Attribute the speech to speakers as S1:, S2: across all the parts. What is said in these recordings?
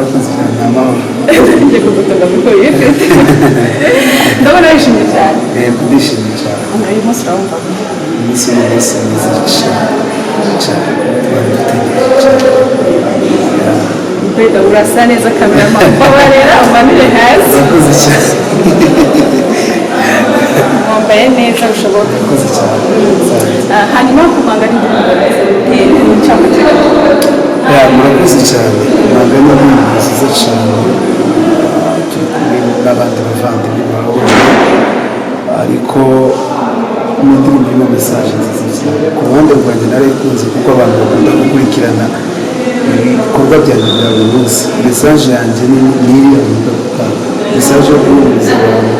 S1: murakoze cyane amahoro
S2: njye kugutunga kuko yifite ndabona wishimye cyane
S1: ndishimye cyane
S2: uyu munsi urabumva
S1: umunsi w'umunsi mwiza cyane
S2: mbega urasa neza kameramani mbabarira umanure hasi
S1: murakoze cyane
S2: wambaye neza bishoboka
S1: murakoze cyane
S2: hanyuma kuvanga n'indirimbo n'icyapa
S1: murakoze cyane ntabwo ari ibintu byiza cyane turi kumwe n'abandi bavandimwe bawe ariko n'indirimbo irimo mesaje nziza cyane ku ruhande rwanjye narayikunze kuko abantu bakunda gukurikirana ibikorwa byanjye bya buri munsi mesaje yanjye ni iriya nkunda gutanga mesaje yo guhumuriza abantu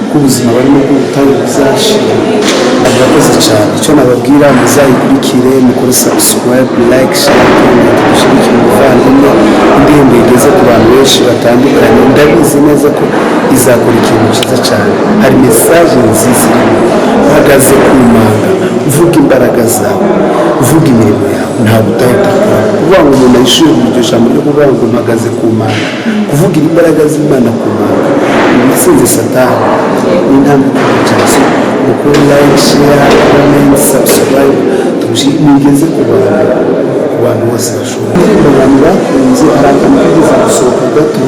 S1: ko ubuzima barimo bw'ubutayu buzashira murakoze cyane icyo nababwira muzayikurikire mukore subscribe like share comment mushyigikire umuvandimwe indirimbo igeze ku bantu benshi batandukanye ndabizi neza ko izakora ikintu cyiza cyane hari mesaje nziza irimo uhagaze ku manga uvuga imbaraga zawe uvuga imirimo yawe ntabwo utahita kuvuga ngo umuntu ayishyuye iryo jambo ryo kuvuga ngo mpagaze ku manga kuvugira imbaraga z'Imana ku manga ibitsinze satani n'intambwe ikomeye cyane mukore like share comment subscribe mugeze ku bantu bose bashobora abantu bakunze hari akantu kageze gusohoka gato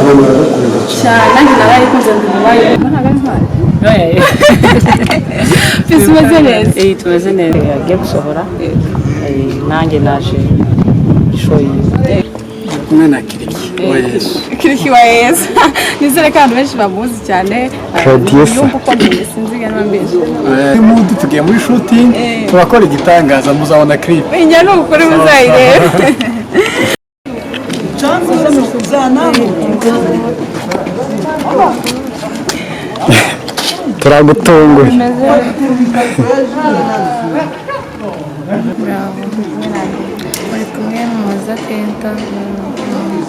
S1: abantu baragakunda
S2: cyane nanjye narayikunze ngo mubaye ntabwo ari ntwari fisi umeze neza
S3: tumeze neza yagiye gusohora nanjye naje ishoye
S1: kumwe na Kiriki wa Yesu
S2: Kiriki wa Yesu nizere ko abantu benshi bamuzi cyane yumva uko nyine sinzi gana mbese
S4: mudu tugiye muri shooting turakora igitangaza muzabona clip
S2: injya no gukora muzayireba
S4: turagutunguye
S5: bari kumwe n'umuza kenta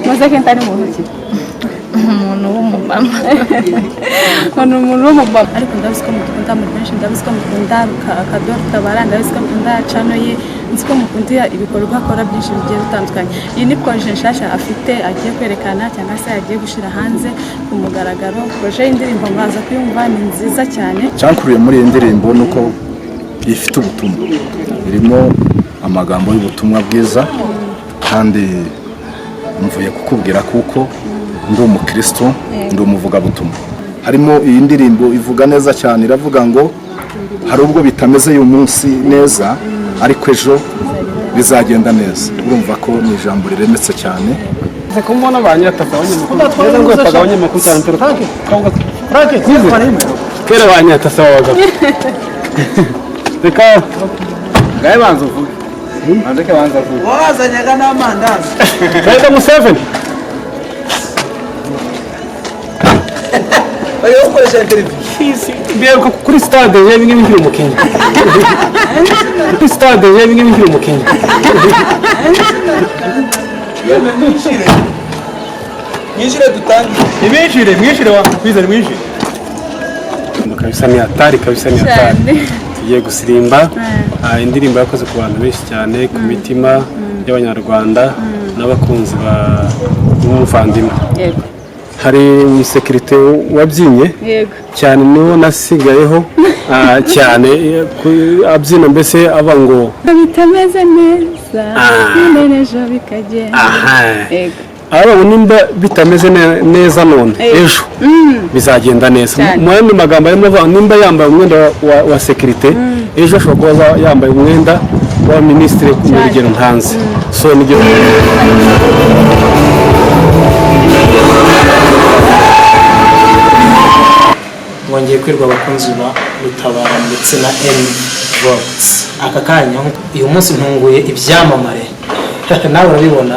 S2: muze kenta ni muntu ki
S5: umuntu w'umumama
S2: umuntu w'umumama ariko ndabizi ko mukunda mu benshi ndabizi ko mukunda akadoro tabara ndabizi ko mukunda cano ye nzi ko mukunda ibikorwa akora byinshi bigiye bitandukanye iyi ni projet nshasha afite agiye kwerekana cyangwa se agiye gushyira hanze ku mugaragaro projet y'indirimbo mwaza kuyumva ni nziza cyane
S4: cyankuriye muri iyi ndirimbo nuko ifite ubutumwa irimo amagambo y'ubutumwa bwiza kandi mvuye kukubwira kuko ndi umukristo ndi umuvugabutumwa harimo iyi ndirimbo ivuga neza cyane iravuga ngo hari ubwo bitameze uyu munsi neza ariko ejo bizagenda neza urumva ko ni ijambo riremetse cyane
S6: kumubona banyatafanye neza ngo yatagabanye makuru cyane franke kera banyatasawaga reka gaye banza uvuge banze ke banza uvuge
S7: wazanyaga n'amandazi
S6: Kayida Museveni
S7: bari gukoresha interview
S6: biheruka kuri stade y'ibingi bikiri umukinnyi kuri stade y'ibingi bikiri umukinnyi
S7: mwinjire dutangiye
S6: mwinjire wa kwizera mwinjire kabisa ni hatari tugiye gusirimba indirimbo yakoze ku bantu benshi cyane ku mitima y'abanyarwanda n'abakunzi b'umuvandimwe hari umusekirite wabyinnye cyane niwo nasigayeho cyane abyina mbese ava ngo
S2: bitameze neza n'ejo bikagenda
S6: aba nimba bitameze neza none ejo bizagenda neza mu yandi magambo arimo avuga nimba yambaye umwenda wa sekirite ejo ashobora kuba yambaye umwenda wa minisitiri mu rugero ntanze so nibyo
S8: wongeye kwirwa abakunzi ba Rutabara ndetse na M-Vox aka kanya uyu munsi ntunguye ibyamamare nawe urabibona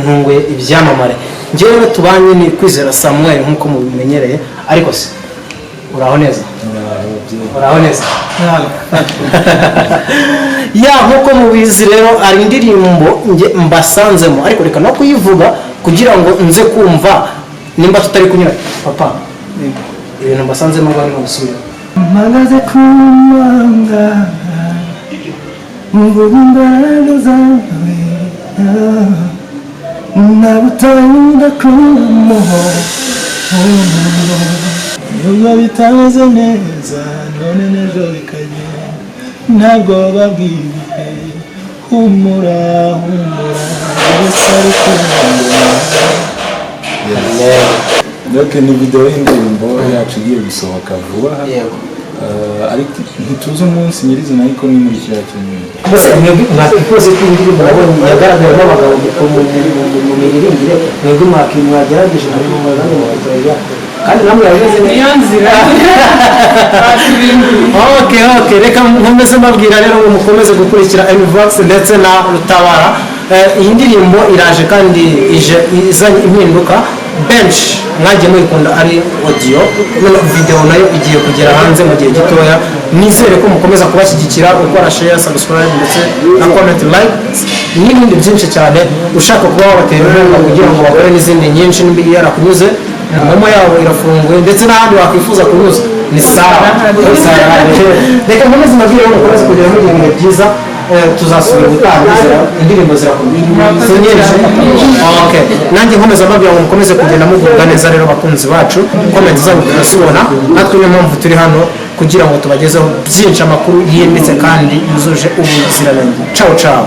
S8: ntunguye ibyamamare njyewe tubanye ni Kwizera Samuel nk'uko mubimenyereye ariko se uraho neza ya nk'uko mubizi rero ari indirimbo mbasanzemo ariko reka no kuyivuga kugira ngo nze kumva nimba tutari kunyura papa ibintu mbasanzemo ngo arimo gusubira
S1: mpagaze ku manga mvuga imbaraga zawe
S7: nabutanga kumuho nubwo bitameze neza none n'ejo bikagenda ntabwo babwibihe humura wese ari kumubona.
S9: Doke ni video y'indirimbo yacu igiye gusohoka vuba ariko ntituzi umunsi nyirizina ariko n'imurikira cyane
S8: mwakikoze ko indirimbo nabonye yagaragayemo abagabo mu miririmbire mwebwe mwagerageje harimo umugani mu baturage kandi namwe yageze niyo nzira. Okay reka nkomeze mbabwira rero ngo mukomeze gukurikira MVOX ndetse na Rutabara. Iyi ndirimbo iraje kandi izanye impinduka bench mwagiye muyikunda ari audio none video nayo igiye kugera hanze mu gihe gitoya. Nizere ko mukomeza kubashyigikira ukora share subscribe ndetse na comment like n'ibindi byinshi cyane. Ushaka kuba wabatera inkunga kugira ngo bakore n'izindi nyinshi n'ibiri yarakunyuze momo yabo irafunguye ndetse n'ahandi wakwifuza kunyuza ni sawa. Reka nkomeze mbabwire ngo mukomeze kugira mu gihe byiza. Tuzasubira gutangiza indirimbo zirakomeye. Okay nanjye nkomeza mbabwira ngo mukomeze kugenda mugubwa neza rero bakunzi bacu comment zabo turazibona natwe niyo mpamvu turi hano kugira ngo tubagezeho byinshi amakuru yimbitse kandi yuzuje ubuziranenge. Ciao ciao.